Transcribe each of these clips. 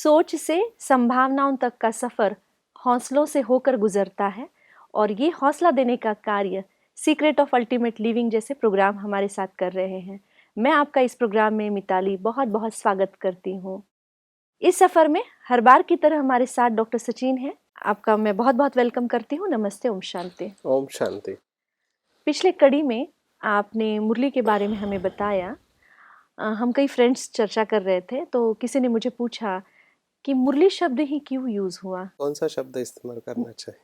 सोच से संभावनाओं तक का सफर हौसलों से होकर गुजरता है और ये हौसला देने का कार्य सीक्रेट ऑफ अल्टीमेट लिविंग जैसे प्रोग्राम हमारे साथ कर रहे हैं। मैं आपका इस प्रोग्राम में मिताली बहुत बहुत स्वागत करती हूँ। इस सफर में हर बार की तरह हमारे साथ डॉक्टर सचिन हैं। आपका मैं बहुत बहुत वेलकम करती हूँ। नमस्ते। ओम शांति। ओम शांति। पिछले कड़ी में आपने मुरली के बारे में हमें बताया। हम कई फ्रेंड्स चर्चा कर रहे थे तो किसी ने मुझे पूछा कि मुरली शब्द ही क्यों यूज हुआ। कौन सा शब्द इस्तेमाल करना चाहिए?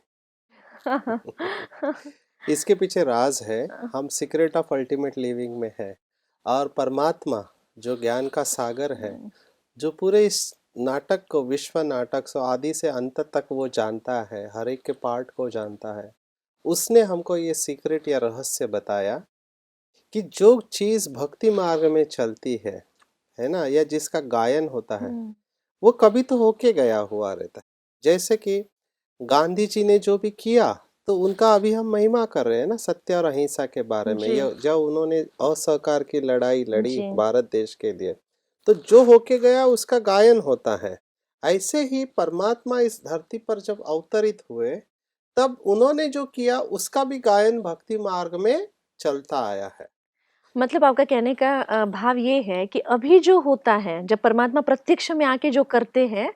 इसके पीछे राज है। हम सीक्रेट ऑफ अल्टीमेट लिविंग में है और परमात्मा जो ज्ञान का सागर है, जो पूरे इस नाटक को, विश्व नाटक से आदि से अंत तक वो जानता है, हर एक के पार्ट को जानता है। उसने हमको ये सीक्रेट या रहस्य बताया कि जो चीज भक्ति मार्ग में चलती है ना, या जिसका गायन होता है, वो कभी तो होके गया हुआ रहता है। जैसे कि गांधी जी ने जो भी किया, तो उनका अभी हम महिमा कर रहे हैं ना, सत्य और अहिंसा के बारे में। जी जब उन्होंने असहकार की लड़ाई लड़ी जी भारत देश के लिए, तो जो होके गया उसका गायन होता है। ऐसे ही परमात्मा इस धरती पर जब अवतरित हुए, तब उन्होंने जो किया उसका भी गायन भक्ति मार्ग में चलता आया है। मतलब आपका कहने का भाव ये है कि अभी जो होता है, जब परमात्मा प्रत्यक्ष में आके जो करते हैं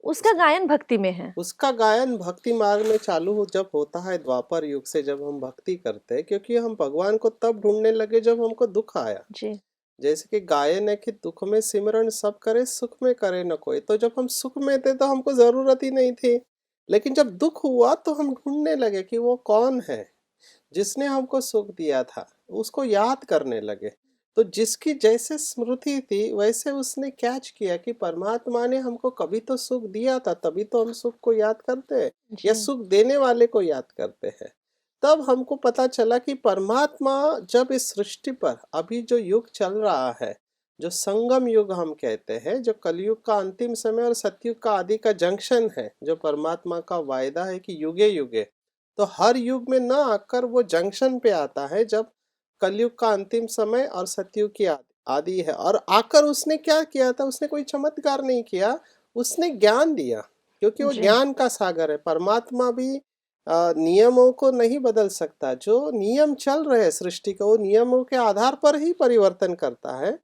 उसका गायन भक्ति में है। उसका गायन भक्ति मार्ग में चालू जब होता है द्वापर युग से, जब हम भक्ति करते हैं, क्योंकि हम भगवान को तब ढूंढने लगे जब हमको दुख आया। जी जैसे कि गायन है कि दुख में सिमरन सब करे, सुख में करे न कोई। तो जब हम सुख में थे तो हमको जरूरत ही नहीं थी, लेकिन जब दुख हुआ तो हम ढूंढने लगे कि वो कौन है जिसने हमको सुख दिया था। उसको याद करने लगे। तो जिसकी जैसे स्मृति थी वैसे उसने कैच किया कि परमात्मा ने हमको कभी तो सुख दिया था, तभी तो हम सुख को याद करते हैं या जी सुख देने वाले को याद करते हैं। तब हमको पता चला कि परमात्मा जब इस सृष्टि पर अभी जो युग चल रहा है, जो संगम युग हम कहते हैं, जो कलयुग का अंतिम समय और सतयुग का आदि का जंक्शन है, जो परमात्मा का वायदा है कि युगे युगे, तो हर युग में न आकर वो जंक्शन पे आता है जब कलयुग का अंतिम समय और सतयुग की आदि है। और आकर उसने क्या किया था? उसने कोई चमत्कार नहीं किया, उसने ज्ञान दिया। क्योंकि वो जी ज्ञान का सागर है। परमात्मा भी नियमों को नहीं बदल सकता। जो नियम चल रहे हैं सृष्टि का, वो नियमों के आधार पर ही परिवर्तन करता है।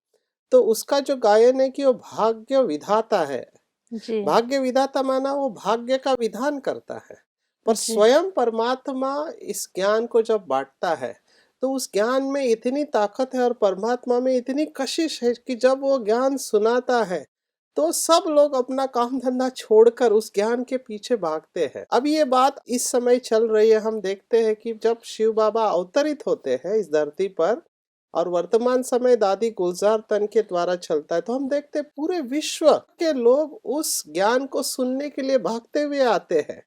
तो उसका जो गायन है कि वो भाग्य विधाता है। जी भाग्य विधाता माना वो भाग्य का विधान करता है। पर जी स्वयं परमात्मा इस ज्ञान को जब बांटता है, तो उस ज्ञान में इतनी ताकत है और परमात्मा में इतनी कशिश है कि जब वो ज्ञान सुनाता है तो सब लोग अपना काम धंधा छोड़कर उस ज्ञान के पीछे भागते हैं। अब ये बात इस समय चल रही है। हम देखते हैं कि जब शिव बाबा अवतरित होते हैं इस धरती पर, और वर्तमान समय दादी गुलजार तन के द्वारा चलता है, तो हम देखते हैं पूरे विश्व के लोग उस ज्ञान को सुनने के लिए भागते हुए आते हैं।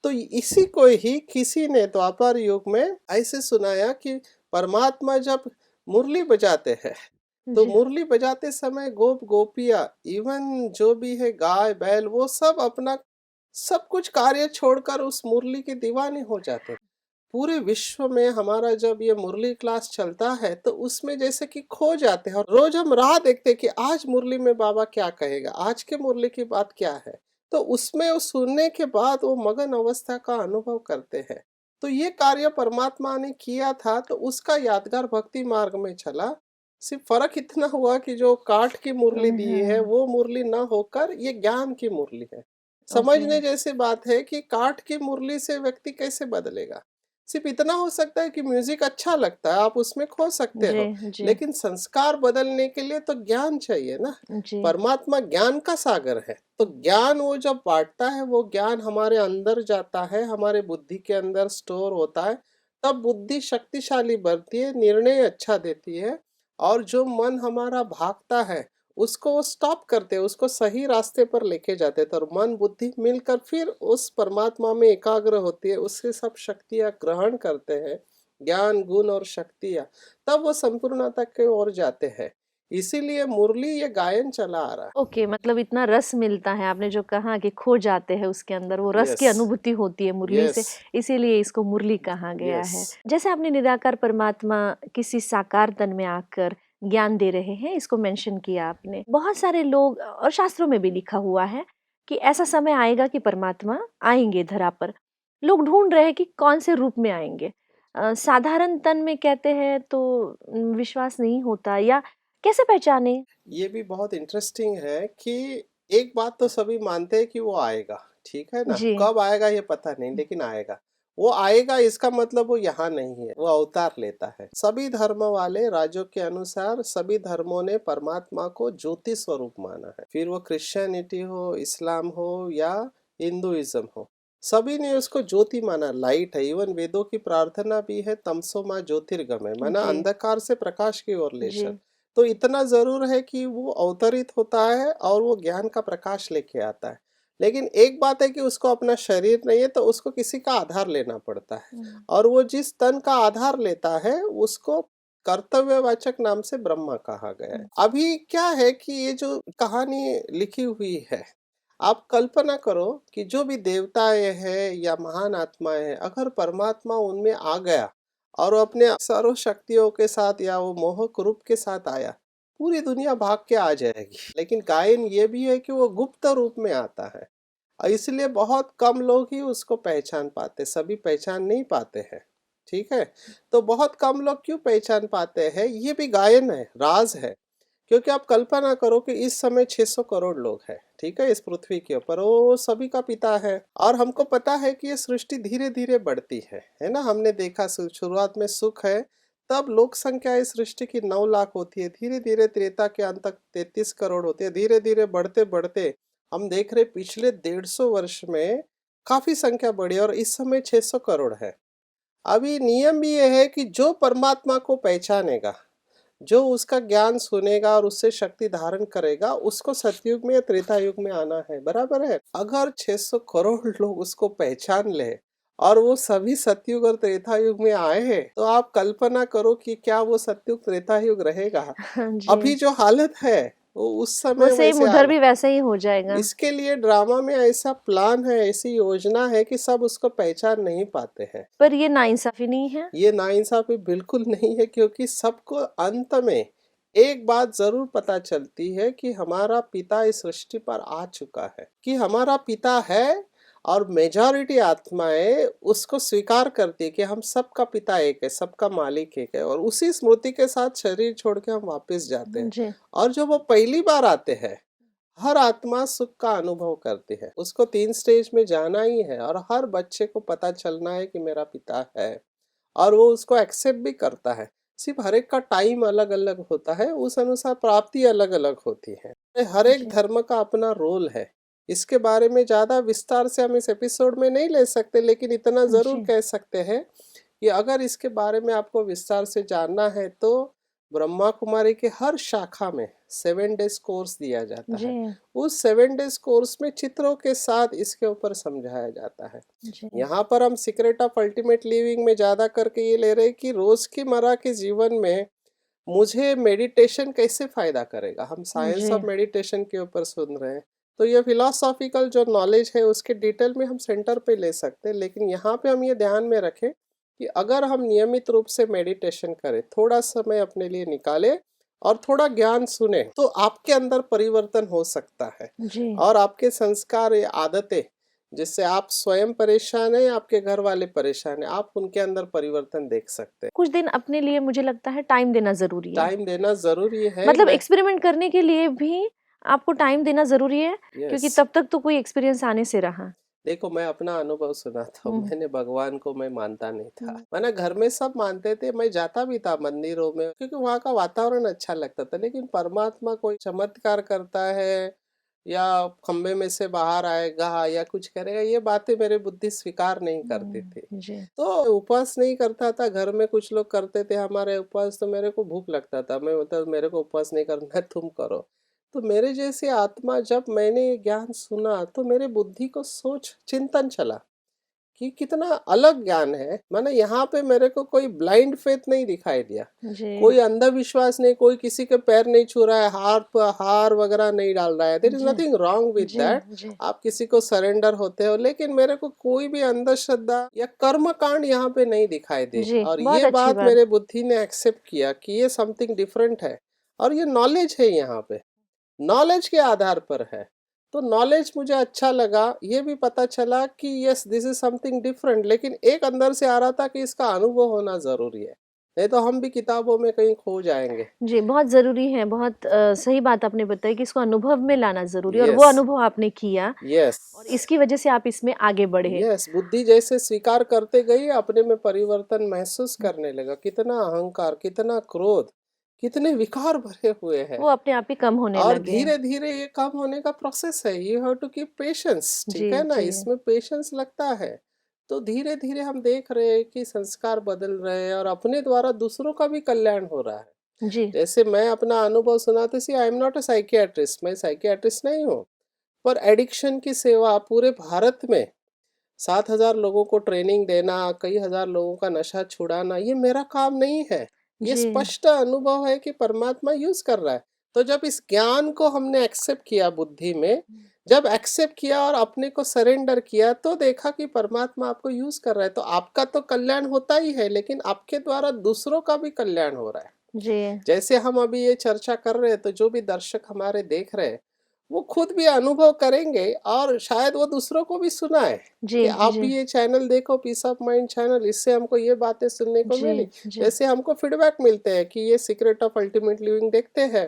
तो इसी को ही किसी ने द्वापर युग में ऐसे सुनाया कि परमात्मा जब मुरली बजाते हैं, तो जी मुरली बजाते समय गोप गोपियां, इवन जो भी है गाय बैल, वो सब अपना सब कुछ कार्य छोड़कर उस मुरली के दीवाने हो जाते हैं। पूरे विश्व में हमारा जब ये मुरली क्लास चलता है तो उसमें जैसे कि खो जाते हैं, और रोज हम राह देखते हैं कि आज मुरली में बाबा क्या कहेगा, आज के मुरली की बात क्या है। तो उसमें वो सुनने के बाद वो मगन अवस्था का अनुभव करते हैं। तो ये कार्य परमात्मा ने किया था, तो उसका यादगार भक्ति मार्ग में चला। सिर्फ फर्क इतना हुआ कि जो काठ की मुरली दी है वो मुरली ना होकर ये ज्ञान की मुरली है। ओके समझने जैसी बात है कि काठ की मुरली से व्यक्ति कैसे बदलेगा। सिर्फ इतना हो सकता है कि म्यूजिक अच्छा लगता है, आप उसमें खो सकते जी हो, जी लेकिन संस्कार बदलने के लिए तो ज्ञान चाहिए ना। जी परमात्मा ज्ञान का सागर है, तो ज्ञान वो जब बांटता है, वो ज्ञान हमारे अंदर जाता है, हमारे बुद्धि के अंदर स्टोर होता है। तब बुद्धि शक्तिशाली बनती है, निर्णय अच्छा देती है। और जो मन हमारा भागता है उसको वो स्टॉप करते हैं, उसको सही रास्ते पर लेके जाते हैं। तो मन बुद्धि मिलकर फिर उस परमात्मा में एकाग्र होती है, उससे सब शक्तियां ग्रहण करते हैं, ज्ञान गुण और शक्तियां। तब वो संपूर्णता की ओर जाते हैं। इसीलिए मुरली ये गायन चला आ रहा ओके मतलब इतना रस मिलता है। आपने जो कहा कि खो जाते हैं उसके अंदर, वो है। रस यस, की अनुभूति होती है मुरली यस, से, इसीलिए इसको मुरली कहा गया यस। है। जैसे आपने निराकार परमात्मा किसी साकार तन में आकर ज्ञान दे रहे हैं, इसको मेंशन किया आपने। बहुत सारे लोग और शास्त्रों में भी लिखा हुआ है कि ऐसा समय आएगा कि परमात्मा आएंगे धरा पर। लोग ढूंढ रहे हैं कि कौन से रूप में आएंगे। साधारण तन में कहते हैं तो विश्वास नहीं होता, या कैसे पहचाने? ये भी बहुत इंटरेस्टिंग है कि एक बात तो सभी मानते हैं कि वो आएगा, ठीक है ना? जी। कब आएगा ये पता नहीं, लेकिन आएगा। वो आएगा इसका मतलब वो यहाँ नहीं है, वो अवतार लेता है। सभी धर्म वाले राज्यों के अनुसार सभी धर्मों ने परमात्मा को ज्योति स्वरूप माना है। फिर वो क्रिश्चियनिटी हो, इस्लाम हो या हिंदुइज्म हो, सभी ने उसको ज्योति माना, लाइट है। इवन वेदों की प्रार्थना भी है, तमसो माँ ज्योतिर्गमय, माना जी। अंधकार से प्रकाश की ओर ले जी। चल। तो इतना जरूर है कि वो अवतरित होता है और वो ज्ञान का प्रकाश लेके आता है। लेकिन एक बात है कि उसको अपना शरीर नहीं है, तो उसको किसी का आधार लेना पड़ता है। और वो जिस तन का आधार लेता है उसको कर्तव्यवाचक नाम से ब्रह्मा कहा गया है। अभी क्या है कि ये जो कहानी लिखी हुई है, आप कल्पना करो कि जो भी देवताएं हैं या महान आत्माएं हैं, अगर परमात्मा उनमें आ गया और वो अपने सर्व शक्तियों के साथ या वो मोहक रूप के साथ आया, पूरी दुनिया भाग के आ जाएगी। लेकिन गायन ये भी है कि वो गुप्त रूप में आता है और इसलिए बहुत कम लोग ही उसको पहचान पाते, सभी पहचान नहीं पाते हैं। ठीक है, तो बहुत कम लोग क्यों पहचान पाते हैं, ये भी गायन है, राज है। क्योंकि आप कल्पना करो कि इस समय 600 करोड़ लोग हैं, ठीक है, इस पृथ्वी के ऊपर, वो सभी का पिता है। और हमको पता है कि ये सृष्टि धीरे धीरे बढ़ती है ना। हमने देखा शुरुआत में सुख है, तब लोक संख्या इस सृष्टि की 9 लाख होती है, धीरे धीरे त्रेता के अंत तक 33 करोड़ होती है, धीरे धीरे बढ़ते बढ़ते हम देख रहे पिछले 150 वर्ष में काफी संख्या बढ़ी और इस समय 600 करोड़ है। अभी नियम भी ये है कि जो परमात्मा को पहचानेगा, जो उसका ज्ञान सुनेगा और उससे शक्ति धारण करेगा, उसको सतयुग में या त्रेता युग में आना है, बराबर है। अगर 600 करोड़ लोग उसको पहचान ले और वो सभी सतयुग और त्रेता युग में आए हैं, तो आप कल्पना करो कि क्या वो सतयुग त्रेता युग रहेगा। हाँ अभी जी। जो हालत है वो उस वो समय सेम वैसे उधर हालत। भी वैसा ही हो जाएगा। इसके लिए ड्रामा में ऐसा प्लान है, ऐसी योजना है कि सब उसको पहचान नहीं पाते हैं। पर ये नाइंसाफी नहीं है? ये नाइंसाफी बिल्कुल नहीं है, क्योंकि सबको अंत में एक बात जरूर पता चलती है कि हमारा पिता इस सृष्टि पर आ चुका है, कि हमारा पिता है। और मेजॉरिटी आत्माएं उसको स्वीकार करती है कि हम सबका पिता एक है, सबका मालिक एक है, और उसी स्मृति के साथ शरीर छोड़ के हम वापस जाते हैं। जी। और जब वो पहली बार आते हैं, हर आत्मा सुख का अनुभव करती है, उसको 3 स्टेज में जाना ही है, और हर बच्चे को पता चलना है कि मेरा पिता है, और वो उसको एक्सेप्ट भी करता है। सिर्फ हर एक का टाइम अलग अलग होता है, उस अनुसार प्राप्ति अलग अलग होती है। हर एक जी। धर्म का अपना रोल है। इसके बारे में ज्यादा विस्तार से हम इस एपिसोड में नहीं ले सकते, लेकिन इतना जरूर जी। कह सकते हैं कि अगर इसके बारे में आपको विस्तार से जानना है तो ब्रह्मा कुमारी के हर शाखा में 7 डेज कोर्स दिया जाता जी। है। उस 7 डेज कोर्स में चित्रों के साथ इसके ऊपर समझाया जाता है। जी। यहाँ पर हम सीक्रेट ऑफ अल्टीमेट लिविंग में ज्यादा करके ये ले रहे हैं कि रोजमर्रा के जीवन में मुझे मेडिटेशन कैसे फायदा करेगा। हम साइंस जी। ऑफ मेडिटेशन के ऊपर सुन रहे हैं, तो ये फिलोसॉफिकल जो नॉलेज है उसके डिटेल में हम सेंटर पे ले सकते हैं। लेकिन यहाँ पे हम ये ध्यान में रखें कि अगर हम नियमित रूप से मेडिटेशन करें, थोड़ा समय अपने लिए निकालें और थोड़ा ज्ञान सुने, तो आपके अंदर परिवर्तन हो सकता है। जी। और आपके संस्कार या आदतें, जिससे आप स्वयं परेशान हैं, आपके घर वाले परेशान हैं, आप उनके अंदर परिवर्तन देख सकते हैं। कुछ दिन अपने लिए मुझे लगता है टाइम देना ज़रूरी है। टाइम देना जरूरी है। मतलब मैं एक्सपेरिमेंट करने के लिए भी आपको टाइम देना ज़रूरी है, यस, क्योंकि तब तक तो कोई एक्सपीरियंस आने से रहा। देखो मैं अपना अनुभव सुनाता हूँ। हुँ। मैंने भगवान को मैं मानता नहीं था, हुँ। मैंने घर में सब मानते थे, मैं जाता भी था मंदिरों में क्योंकि वहाँ का वातावरण अच्छा लगता था। लेकिन परमात्मा कोई चमत्कार करता है या खंबे में से बाहर आएगा या कुछ करेगा, ये बातें मेरे बुद्धि स्वीकार नहीं करती थी। जी। तो उपवास नहीं करता था। घर में कुछ लोग करते थे हमारे उपवास, तो मेरे को भूख लगता था, मैं मतलब मेरे को उपवास नहीं करना है, तुम करो। तो मेरे जैसी आत्मा, जब मैंने ये ज्ञान सुना तो मेरे बुद्धि को सोच चिंतन चला कि कितना अलग ज्ञान है। माने यहाँ पे मेरे को कोई ब्लाइंड फेथ नहीं दिखाई दिया, जी। कोई अंधविश्वास नहीं, कोई किसी के पैर नहीं छू रहा है, हार वगैरह नहीं डाल रहा है। देयर इज जी। नथिंग रॉन्ग विद जी। दैट। जी। आप किसी को सरेंडर होते हो, लेकिन मेरे को कोई भी अंधश्रद्धा या कर्म कांड यहाँ पे नहीं दिखाई दे। जी, और बहुत ये अच्छी बात बात। मेरे बुद्धि ने एक्सेप्ट किया कि ये समथिंग डिफरेंट है। और ये नॉलेज है यहाँ पे, नॉलेज के आधार पर है। तो नॉलेज मुझे अच्छा लगा, ये भी पता चला कि yes this is something different, लेकिन एक अंदर से आ रहा था कि इसका अनुभव होना ज़रूरी है, नहीं तो हम भी किताबों में कहीं खो जाएंगे। जी, बहुत ज़रूरी है, बहुत सही बात आपने बताई कि इसको अनुभव में लाना ज़रूरी है और वो यस, अनुभव आपने किया यस, और इसकी वजह से आप इसमें आगे बढ़े। यस, बुद्धि जैसे स्वीकार करते गई अपने में परिवर्तन महसूस करने लगा, कितना अहंकार, कितना क्रोध, कितने विकार भरे हुए हैं। वो अपने आप ही कम होने और लगे। धीरे धीरे ये कम होने का प्रोसेस है, you have to keep patience, ठीक जी, है ना, जी। इसमें पेशेंस लगता है। तो धीरे धीरे हम देख रहे हैं कि संस्कार बदल रहे हैं और अपने द्वारा दूसरों का भी कल्याण हो रहा है। जी, जैसे मैं अपना अनुभव सुनाते सी, I am not a psychiatrist, मैं साइकियाट्रिस्ट नहीं हूँ, पर एडिक्शन की सेवा पूरे भारत में 7,000 लोगों को ट्रेनिंग देना, कई हजार लोगों का नशा छुड़ाना, ये मेरा काम नहीं है। ये जी। स्पष्ट अनुभव है कि परमात्मा यूज कर रहा है। तो जब इस ज्ञान को हमने एक्सेप्ट किया बुद्धि में, जब एक्सेप्ट किया और अपने को सरेंडर किया, तो देखा कि परमात्मा आपको यूज कर रहा है। तो आपका तो कल्याण होता ही है, लेकिन आपके द्वारा दूसरों का भी कल्याण हो रहा है। जी। जैसे हम अभी ये चर्चा कर रहे हैं, तो जो भी दर्शक हमारे देख रहे हैं, वो खुद भी अनुभव करेंगे और शायद वो दूसरों को भी सुनाए जी, कि आप जी। भी ये चैनल देखो, पीस ऑफ माइंड चैनल, इससे हमको ये बातें सुनने को जी, मिली। जी। जैसे हमको फीडबैक मिलते हैं कि ये सीक्रेट ऑफ अल्टीमेट लिविंग देखते हैं,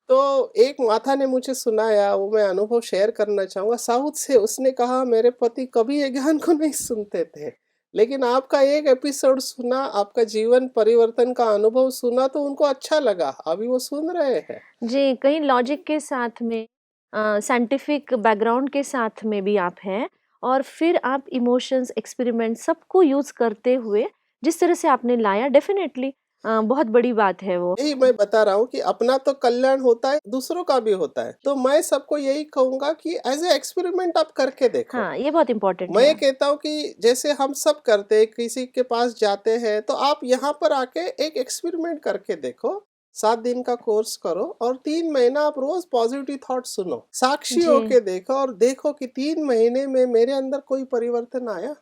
तो एक माता ने मुझे सुनाया, वो मैं अनुभव शेयर करना चाहूँगा साउथ से। उसने कहा मेरे पति कभी ये ज्ञान को नहीं सुनते थे, लेकिन आपका एक एपिसोड सुना, आपका जीवन परिवर्तन का अनुभव सुना, तो उनको अच्छा लगा, अभी वो सुन रहे हैं। जी, कहीं लॉजिक के साथ में साइंटिफिक बैकग्राउंड के साथ में भी आप हैं और फिर आप इमोशंस, एक्सपेरिमेंट सबको यूज़ करते हुए जिस तरह से आपने लाया डेफ़िनेटली बहुत बड़ी बात है वो। यही मैं बता रहा हूँ कि अपना तो कल्याण होता है, दूसरों का भी होता है। तो मैं सबको यही कहूँगा कि एज़ ए एक्सपेरिमेंट आप करके देखो। हाँ, ये बहुत इम्पोर्टेंट मैं है। ये कहता हूँ कि जैसे हम सब करते हैं, किसी के पास जाते हैं, तो आप यहाँ पर आके एक एक्सपेरिमेंट करके देखो। 7 दिन का कोर्स करो और 3 महीना आप रोज पॉजिटिव थॉट सुनो, साक्षी जी, होके देखो और देखो कि 3 महीने में मेरे अंदर कोई परिवर्तन आया।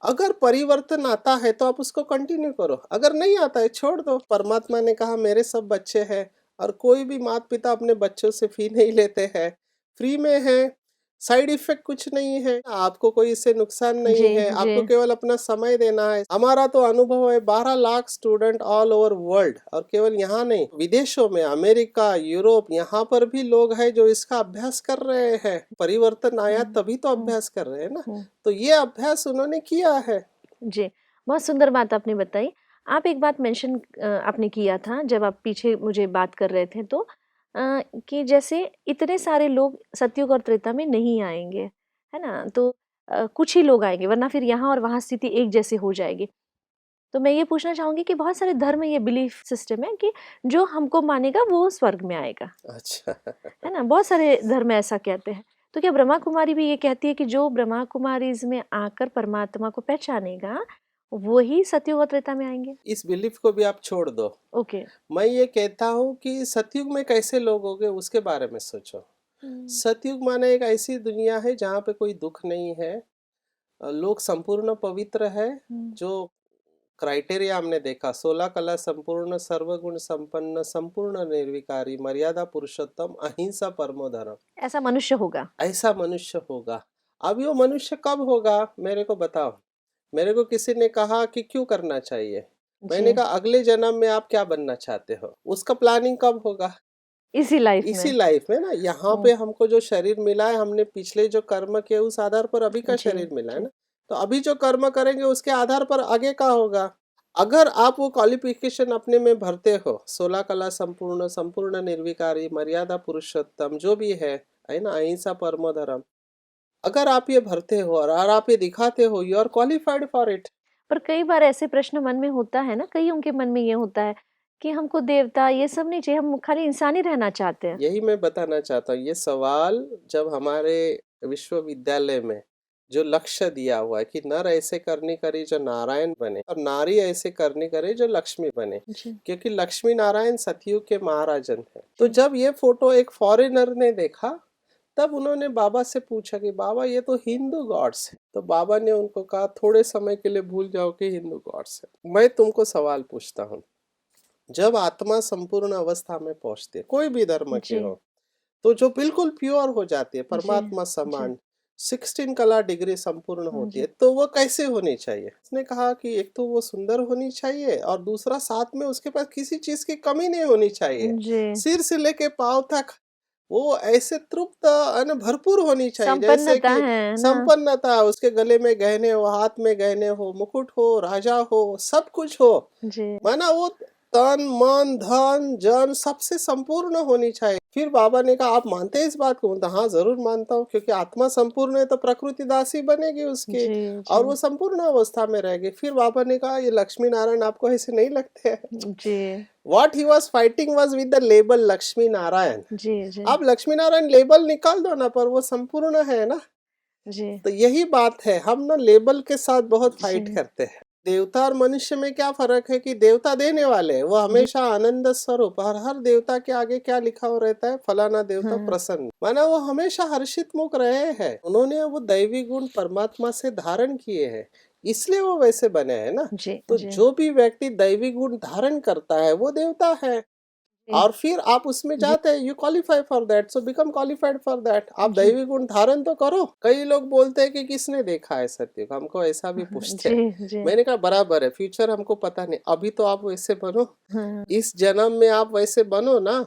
अगर परिवर्तन आता है तो आप उसको कंटिन्यू करो, अगर नहीं आता है छोड़ दो। परमात्मा ने कहा मेरे सब बच्चे हैं, और कोई भी माता पिता अपने बच्चों से फी नहीं लेते हैं, फ्री में है, साइड इफेक्ट कुछ नहीं है, आपको कोई इससे नुकसान नहीं जी, है, जी। आपको केवल अपना समय देना है। हमारा तो अनुभव है 12 lakh student all over world, और केवल यहाँ नहीं, विदेशों में, अमेरिका, यूरोप, यहाँ पर भी लोग हैं जो इसका अभ्यास कर रहे हैं। परिवर्तन आया हुँ, तभी तो हुँ, अभ्यास कर रहे हैं ना। हुँ। तो ये अभ्यास उन्होंने किया है। जी, बहुत सुंदर बात आपने बताई। आप एक बात मेंशन आपने किया था जब आप पीछे मुझे बात कर रहे थे तो कि जैसे इतने सारे लोग सतयुग और त्रेता में नहीं आएँगे, है ना? तो कुछ ही लोग आएँगे वरना फिर यहाँ और वहाँ स्थिति एक जैसी हो जाएगी। तो मैं ये पूछना चाहूँगी कि बहुत सारे धर्म में ये बिलीफ सिस्टम है कि जो हमको मानेगा वो स्वर्ग में आएगा, अच्छा। है ना? बहुत सारे धर्म ऐसा कहते हैं। तो क्या ब्रह्मा कुमारी भी ये कहती है कि जो ब्रह्मा कुमारीज़ में आकर परमात्मा को पहचानेगा, वो ही सतयुग और त्रेता में आएँगे? इस बिलीफ को भी आप छोड़ दो। ओके। मैं ये कहता हूँ कि सतयुग में कैसे लोग होंगे उसके बारे में सोचो। हुँ, सतयुग माने एक ऐसी दुनिया है जहाँ पे कोई दुख नहीं है, लोग संपूर्ण पवित्र है। हुँ। जो क्राइटेरिया हमने देखा, 16 कला संपूर्ण, सर्वगुण संपन्न, संपूर्ण निर्विकारी, मर्यादा पुरुषोत्तम, अहिंसा परमो धर्म, ऐसा मनुष्य होगा। ऐसा मनुष्य होगा। अभी वो मनुष्य कब होगा मेरे को बताओ। मेरे को किसी ने कहा कि क्यों करना चाहिए, मैंने जी, कहा अगले जन्म में आप क्या बनना चाहते हो, उसका प्लानिंग कब होगा, इसी लाइफ़ इसी में। लाइफ में ना। यहाँ हुँ, पे हमको जो शरीर मिला है, हमने पिछले जो कर्म किए उस आधार पर अभी का जी, शरीर मिला है जी। ना। तो अभी जो कर्म करेंगे उसके आधार पर आगे का होगा। अगर आप वो क्वालिफिकेशन अपने में भरते हो, 16 कला संपूर्ण, संपूर्ण निर्विकारी, मर्यादा पुरुषोत्तम, जो भी है ना, अहिंसा परमो धर्म, अगर आप ये भरते हो और आप ये दिखाते हो, you are qualified for it. पर कई बार ऐसे प्रश्न मन में होता है ना, कइयों के मन में ये होता है कि हमको देवता ये सब नहीं चाहिए, हम खाली इंसान ही रहना चाहते हैं। यही मैं बताना चाहता हूँ, ये सवाल जब हमारे विश्वविद्यालय में जो लक्ष्य दिया हुआ है कि नर ऐसे करनी करे जो नारायण बने, और नारी ऐसे करनी करे जो लक्ष्मी बने, जी, क्योंकि लक्ष्मी नारायण सतयुग के महाराजन है। तो जी। जब ये फोटो एक फॉरेनर ने देखा, तब उन्होंने बाबा से पूछा कि बाबा ये तो हिंदू गॉड्स है। तो बाबा ने उनको कहा थोड़े समय के लिए भूल जाओ कि हिंदू गॉड्स है। मैं तुमको सवाल पूछता हूँ, जब आत्मा संपूर्ण अवस्था में पहुंचती है, कोई भी धर्म की जी, हो, तो जो बिल्कुल प्योर हो जाती है, जी, परमात्मा जी, समान, 16 कला डिग्री संपूर्ण होती है, जी, तो वो कैसे होनी चाहिए? उसने कहा कि एक तो वो सुंदर होनी चाहिए और दूसरा साथ में उसके पास किसी चीज की कमी नहीं होनी चाहिए। जी। सिर से लेके पाँव तक वो ऐसे तृप्त भरपूर होनी चाहिए, जैसे संपन्नता कि है ना? संपन्नता, उसके गले में गहने हो, हाथ में गहने हो, मुकुट हो, राजा हो, सब कुछ हो। जी, माना वो तन मन धन जन सबसे संपूर्ण होनी चाहिए। फिर बाबा ने कहा आप मानते हैं इस बात को? बोलता हाँ जरूर मानता हूँ, क्योंकि आत्मा संपूर्ण है तो प्रकृति दासी बनेगी उसकी जी, और जी, वो संपूर्ण अवस्था में रहेगी। फिर बाबा ने कहा ये लक्ष्मी नारायण आपको ऐसे नहीं लगते हैं? जी, what he was fighting was with the label Lakshmi Narayan. जी, जी, आप लक्ष्मी नारायण लेबल निकाल दो ना, पर वो संपूर्ण है ना। जी, तो यही बात है, हम ना लेबल के साथ बहुत फाइट जी, करते हैं। देवता और मनुष्य में क्या फर्क है कि देवता देने वाले हैं, वो जी, हमेशा आनंद स्वरूप, हर देवता के आगे क्या लिखा हुआ रहता है? फलाना देवता हाँ, प्रसन्न, माना वो हमेशा हर्षित मुख रहे हैं, उन्होंने वो दैवी गुण परमात्मा से धारण किए हैं, इसलिए वो वैसे बने हैं ना। जी, तो जी, जो भी व्यक्ति दैवी गुण धारण करता है वो देवता है। जी, और फिर आप उसमें जी, जाते हैं, you qualify for that, so become qualified for that. आप जी, दैवी गुण धारण तो करो। कई लोग बोलते हैं कि किसने देखा है सत्य को, हमको ऐसा भी पूछते जी, हैं। जी, मैंने कहा बराबर है, फ्यूचर हमको पता नहीं, अभी तो आप वैसे बनो, हाँ, इस जन्म में आप वैसे बनो ना।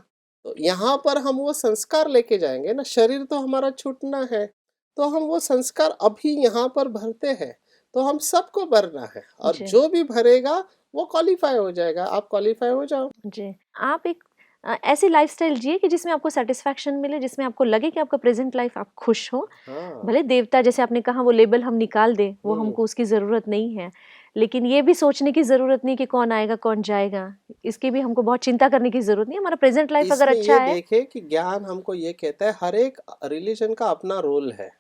तो यहाँ पर हम वो संस्कार लेके जाएंगे ना, शरीर तो हमारा छूटना है, तो हम वो संस्कार अभी यहाँ पर भरते हैं। तो हम सबको भरना है और जी, जो भी भरेगा वो क्वालिफाई हो जाएगा। आप क्वालिफाई हो जाओ। जी। आप एक ऐसी लाइफ़स्टाइल जिए कि जिसमें आपको सैटिस्फैक्शन मिले, जिसमें आपको लगे कि आपका प्रेज़ेंट लाइफ़ आप खुश हो। हाँ। भले देवता जैसे आपने कहा वो लेबल हम निकाल दें, वो हम्म। हमको उसकी ज़रूरत नहीं है। लेकिन ये भी सोचने की ज़रूरत नहीं कि कौन आएगा, कौन जाएगा। इसकी भी हमको बहुत चिंता करने की ज़रूरत नहीं है। हमारा प्रेज़ेंट लाइफ़ अगर इसमें अच्छा ये है। देखे कि ज्ञान हमको ये कहता है हर एक रिलीजन का अपना रोल है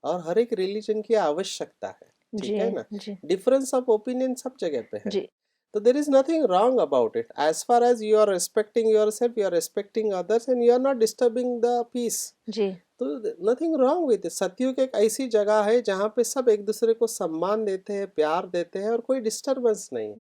और हर एक रिलीजन की आवश्यकता है। जी, ठीक है ना? जी, डिफरेंस ऑफ ओपिनियन सब जगह पे है। जी, तो there is nothing wrong about it, as far as you are respecting yourself, you are respecting others and you are not disturbing the peace. जी, तो नथिंग रॉन्ग विद इट। सतयुग एक ऐसी जगह है जहाँ पे सब एक दूसरे को सम्मान देते हैं, प्यार देते हैं और कोई डिस्टरबेंस नहीं।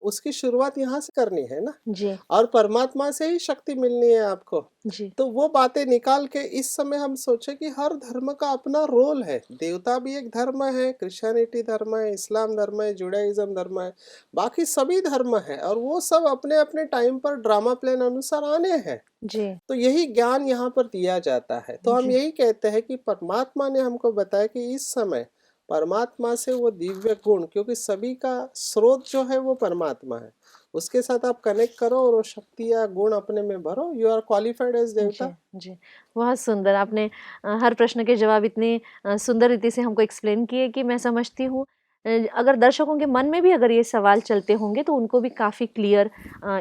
उसकी शुरुआत यहाँ से करनी है ना। जी, और परमात्मा से ही शक्ति मिलनी है आपको। जी, तो वो बातें निकाल के इस समय हम सोचे कि हर धर्म का अपना रोल है। देवता भी एक धर्म है, क्रिश्चियनिटी धर्म है, इस्लाम धर्म है, जुडाइज्म धर्म है, बाकी सभी धर्म है और वो सब अपने अपने टाइम पर ड्रामा प्लान अनुसार आने हैं। जी, तो यही ज्ञान यहाँ पर दिया जाता है। तो हम जी, यही कहते हैं कि परमात्मा ने हमको बताया कि इस समय परमात्मा से वो दिव्य गुण, क्योंकि सभी का स्रोत जो है वो परमात्मा है, उसके साथ आप कनेक्ट करो और वो शक्ति या गुण अपने में भरो, यू आर क्वालिफाइड एज जी, देवता। जी। बहुत सुंदर आपने हर प्रश्न के जवाब इतने सुंदर रीति से हमको एक्सप्लेन किए कि मैं समझती हूँ अगर दर्शकों के मन में भी अगर ये सवाल चलते होंगे तो उनको भी काफ़ी क्लियर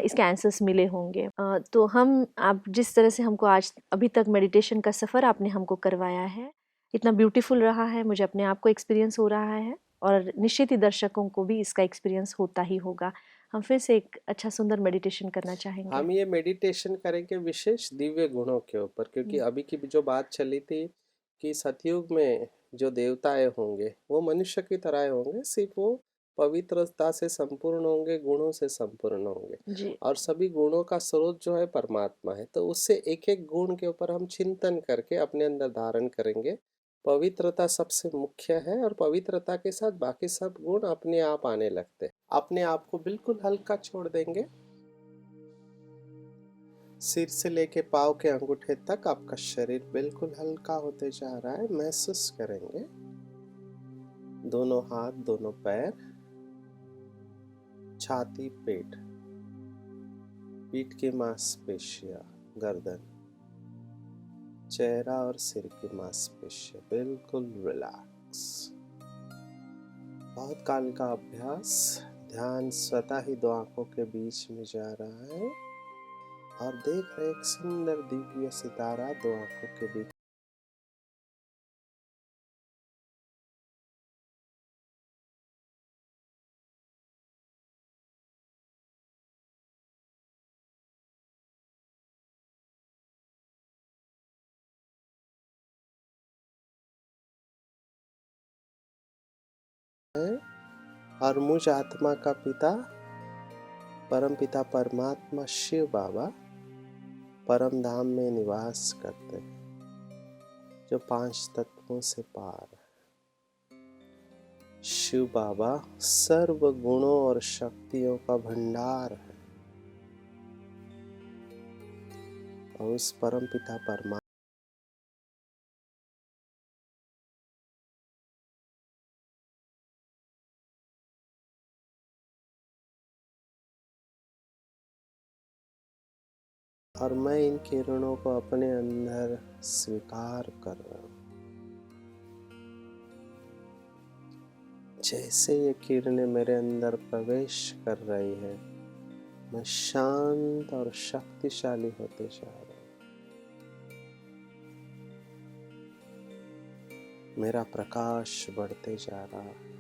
इसके आंसर्स मिले होंगे। तो हम आप जिस तरह से हमको आज अभी तक मेडिटेशन का सफ़र आपने हमको करवाया है, इतना ब्यूटीफुल रहा है, मुझे अपने आप को एक्सपीरियंस हो रहा है और निश्चित ही दर्शकों को भी इसका एक्सपीरियंस होता ही होगा। हम फिर से एक अच्छा सुंदर मेडिटेशन करना चाहेंगे। हम ये मेडिटेशन करेंगे विशेष दिव्य गुणों के ऊपर, क्योंकि अभी की जो बात चली थी कि सतयुग में जो देवताएं होंगे वो मनुष्य की तरह होंगे, सिर्फ वो पवित्रता से संपूर्ण होंगे, गुणों से संपूर्ण होंगे जी, और सभी गुणों का स्रोत जो है परमात्मा है। तो उससे एक एक गुण के ऊपर हम चिंतन करके अपने अंदर धारण करेंगे। पवित्रता सबसे मुख्य है और पवित्रता के साथ बाकी सब गुण अपने आप आने लगते हैं। अपने आप को बिल्कुल हल्का छोड़ देंगे। सिर से लेके पाँव के अंगूठे तक आपका शरीर बिल्कुल हल्का होते जा रहा है, महसूस करेंगे। दोनों हाथ, दोनों पैर, छाती, पेट, पीठ की मांसपेशियां, गर्दन, चेहरा और सिर की मांसपेशियां बिल्कुल रिलैक्स। बहुत काल का अभ्यास, ध्यान स्वतः ही दो आंखों के बीच में जा रहा है और देख रहे एक सुंदर दिव्य सितारा दो आंखों के बीच है। और मुझ आत्मा का पिता परमपिता परमात्मा शिव बाबा परम धाम में निवास करते हैं, जो 5 तत्वों से पार है। शिव बाबा सर्व गुणों और शक्तियों का भंडार है और उस परमपिता परमात्मा और मैं इन किरणों को अपने अंदर स्वीकार कर रहा हूँ। जैसे ये किरणें मेरे अंदर प्रवेश कर रही है, मैं शांत और शक्तिशाली होते जा रहा हूँ। मेरा प्रकाश बढ़ते जा रहा है।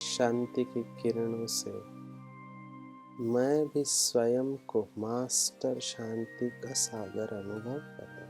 शांति की किरणों से मैं भी स्वयं को मास्टर शांति का सागर अनुभव कर रहा हूँ।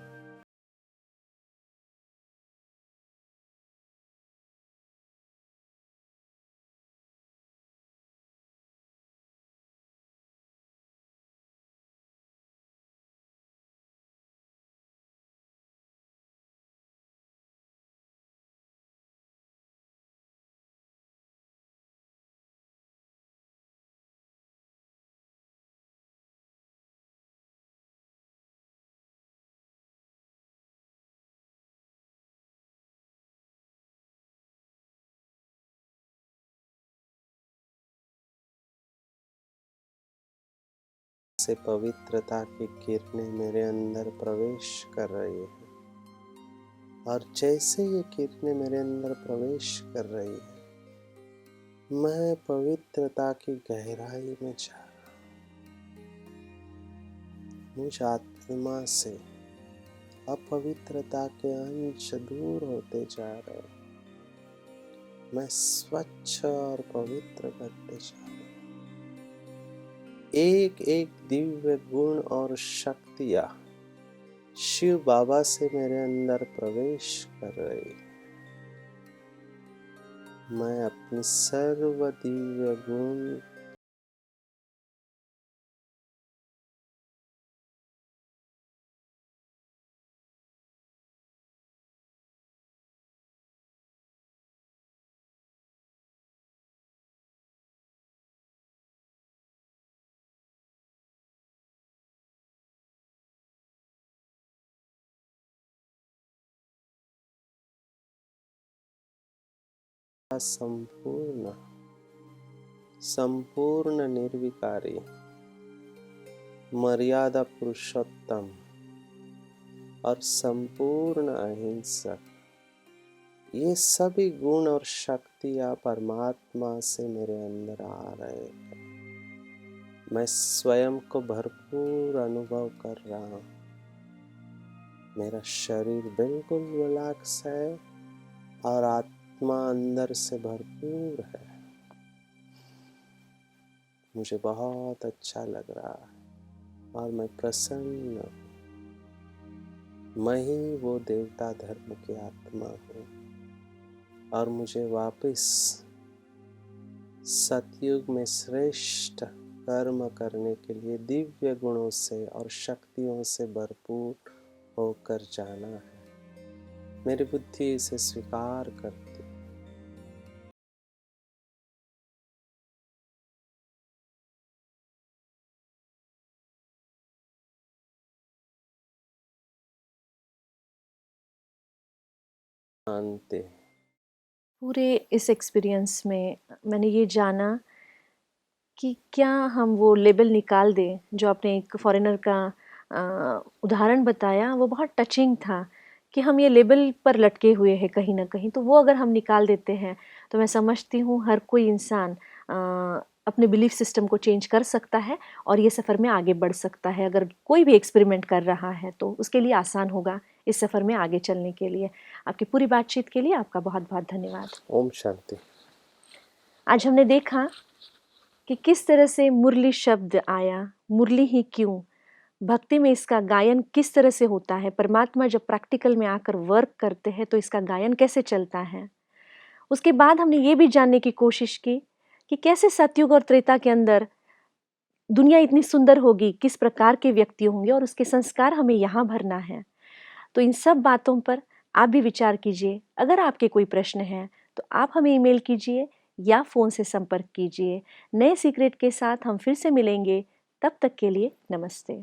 से पवित्रता की किरणें मेरे अंदर प्रवेश कर रही है और जैसे ये किरणें मेरे अंदर प्रवेश कर रही है, मैं पवित्रता की गहराई में जा रहा हूँ। मुझ आत्मा से अपवित्रता के अंश दूर होते जा रहे हैं। मैं स्वच्छ और पवित्र बनते जा रहा हूँ। एक एक दिव्य गुण और शक्तियाँ शिव बाबा से मेरे अंदर प्रवेश कर रही है। मैं अपनी सर्व दिव्य गुण संपूर्ण संपूर्ण निर्विकारी मर्यादा पुरुषोत्तम और संपूर्ण अहिंसक, ये सभी गुण और शक्तियाँ परमात्मा से मेरे अंदर आ रहे हैं। मैं स्वयं को भरपूर अनुभव कर रहा हूँ। मेरा शरीर बिल्कुल रिलैक्स है और आत्मा अंदर से भरपूर है। मुझे बहुत अच्छा लग रहा है और मैं प्रसन्न हूँ। मैं ही वो देवता धर्म की आत्मा हूँ और मुझे वापस सतयुग में श्रेष्ठ कर्म करने के लिए दिव्य गुणों से और शक्तियों से भरपूर होकर जाना है। मेरी बुद्धि इसे स्वीकार करती है। मानते हैं। पूरे इस एक्सपीरियंस में मैंने ये जाना कि क्या हम वो लेबल निकाल दें। जो आपने एक फॉरेनर का उदाहरण बताया, वो बहुत टचिंग था कि हम ये लेबल पर लटके हुए हैं कहीं ना कहीं, तो वो अगर हम निकाल देते हैं तो मैं समझती हूँ हर कोई इंसान अपने बिलीफ सिस्टम को चेंज कर सकता है और ये सफ़र में आगे बढ़ सकता है। अगर कोई भी एक्सपेरिमेंट कर रहा है तो उसके लिए आसान होगा इस सफ़र में आगे चलने के लिए। आपकी पूरी बातचीत के लिए आपका बहुत बहुत धन्यवाद। ओम शांति। आज हमने देखा कि किस तरह से मुरली शब्द आया, मुरली ही क्यों, भक्ति में इसका गायन किस तरह से होता है, परमात्मा जब प्रैक्टिकल में आकर वर्क करते हैं तो इसका गायन कैसे चलता है। उसके बाद हमने ये भी जानने की कोशिश की कि कैसे सतयुग और त्रेता के अंदर दुनिया इतनी सुंदर होगी, किस प्रकार के व्यक्ति होंगे और उसके संस्कार हमें यहाँ भरना है। तो इन सब बातों पर आप भी विचार कीजिए। अगर आपके कोई प्रश्न हैं तो आप हमें ईमेल कीजिए या फ़ोन से संपर्क कीजिए। नए सीक्रेट के साथ हम फिर से मिलेंगे, तब तक के लिए नमस्ते।